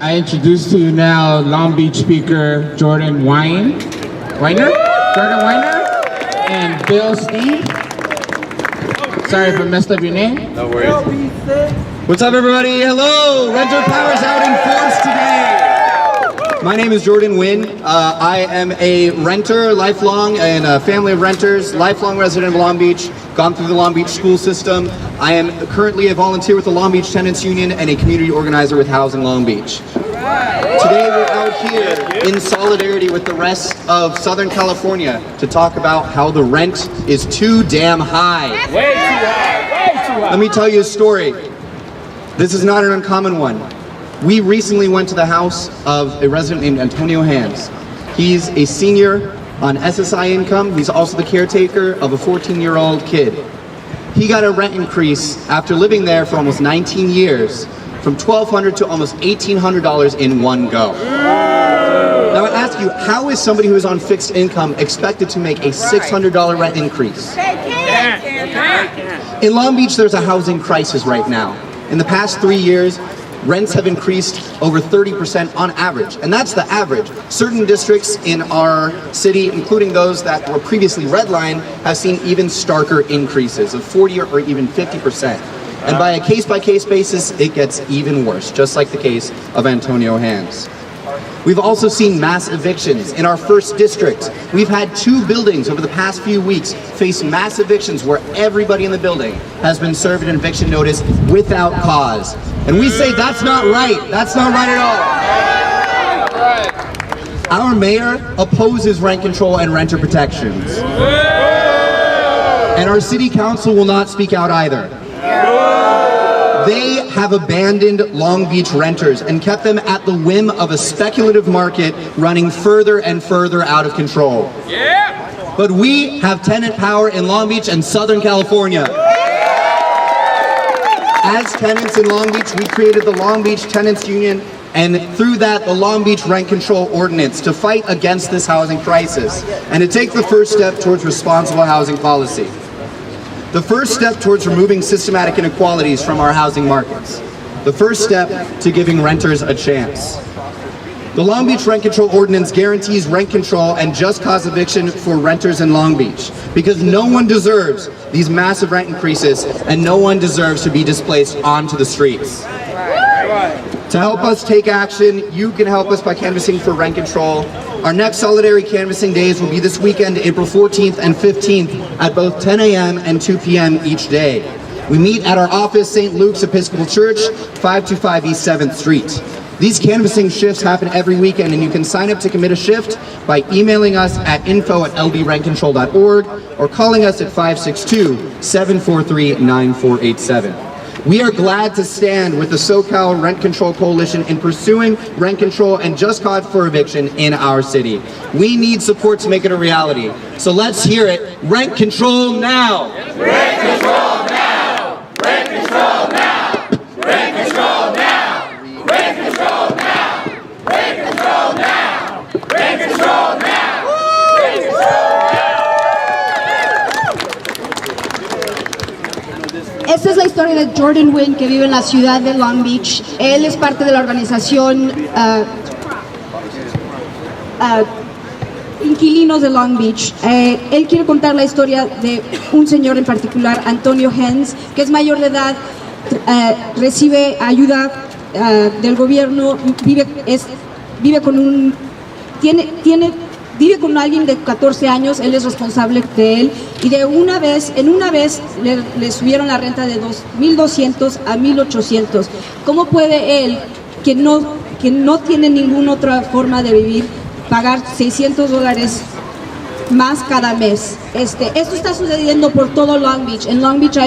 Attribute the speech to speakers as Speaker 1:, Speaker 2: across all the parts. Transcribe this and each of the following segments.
Speaker 1: I introduce to you now Long Beach speaker Jordan Weiner, and Bill Steve. Sorry if I messed up your name.
Speaker 2: No worries. What's up, everybody? Hello! Renter Power's out in force today. My name is Jordan Wynn. I am a renter, lifelong, and a family of renters, lifelong resident of Long Beach, gone through the Long Beach school system. I am currently a volunteer with the Long Beach Tenants Union and a community organizer with Housing Long Beach. Today we're out here in solidarity with the rest of Southern California to talk about how the rent is too damn high.
Speaker 3: Way too high, way too high.
Speaker 2: Let me tell you a story. This is not an uncommon one. We recently went to the house of a resident named Antonio Hans. He's a senior on SSI income. He's also the caretaker of a 14-year-old kid. He got a rent increase after living there for almost 19 years, from $1,200 to almost $1,800 in one go. Now I ask you, how is somebody who is on fixed income expected to make a $600 rent increase? In Long Beach, there's a housing crisis right now. In the past 3 years, rents have increased over 30% on average, and that's the average. Certain districts in our city, including those that were previously redlined, have seen even starker increases of 40 or even 50%. And by a case-by-case basis, it gets even worse, just like the case of Antonio Hans. We've also seen mass evictions in our first district. We've had 2 buildings over the past few weeks face mass evictions where everybody in the building has been served an eviction notice without cause. And we say that's not right. That's not right at all. Our mayor opposes rent control and renter protections. And our city council will not speak out either. They have abandoned Long Beach renters and kept them at the whim of a speculative market running further and further out of control.
Speaker 3: Yeah.
Speaker 2: But we have tenant power in Long Beach and Southern California. As tenants in Long Beach, we created the Long Beach Tenants Union, and through that, the Long Beach Rent Control Ordinance to fight against this housing crisis and to take the first step towards responsible housing policy. The first step towards removing systematic inequalities from our housing markets. The first step to giving renters a chance. The Long Beach Rent Control Ordinance guarantees rent control and just cause eviction for renters in Long Beach, because no one deserves these massive rent increases and no one deserves to be displaced onto the streets. To help us take action, you can help us by canvassing for rent control. Our next solidarity canvassing days will be this weekend, April 14th and 15th at both 10 a.m. and 2 p.m. each day. We meet at our office, St. Luke's Episcopal Church, 525 East 7th Street. These canvassing shifts happen every weekend, and you can sign up to commit a shift by emailing us at info@lbrentcontrol.org or calling us at 562-743-9487. We are glad to stand with the SoCal Rent Control Coalition in pursuing rent control and just cause for eviction in our city. We need support to make it a reality. So let's hear it. Rent control now!
Speaker 3: Rent control now! Rent control now! Rent control now! Rent control now! Rent control now! Rent control now! Rent control
Speaker 4: Esta es la historia de Jordan Wynn, que vive en la ciudad de Long Beach. Él es parte de la organización Inquilinos de Long Beach. Él quiere contar la historia de un señor en particular, Antonio Hans, que es mayor de edad, recibe ayuda del gobierno, vive con alguien de 14 años, él es responsable de él, y en una vez le subieron la renta de $2,200 a $1,800. ¿Cómo puede él, que no tiene ninguna otra forma de vivir, pagar $600 más cada mes? Esto está sucediendo por todo Long Beach. En Long Beach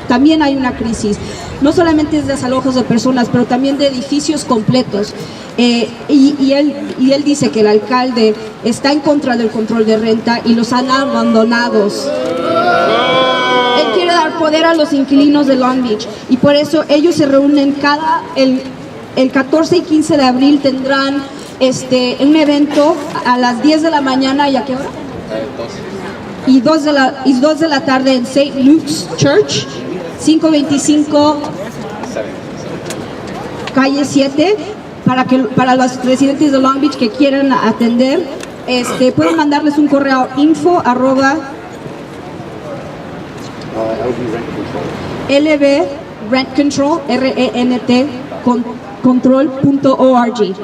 Speaker 4: también hay una crisis, no solamente de desalojos de personas, pero también de edificios completos. Y él dice que el alcalde está en contra del control de renta y los han abandonados. Él quiere dar poder a los inquilinos de Long Beach, y por eso ellos se reúnen el 14 y 15 de abril tendrán un evento a las 10 de la mañana. ¿Y a qué hora? 2 de la tarde en St. Luke's Church, 525 calle 7, para los residentes de Long Beach que quieran atender, pueden mandarles un correo lbrentcontrol, RENT, control.org.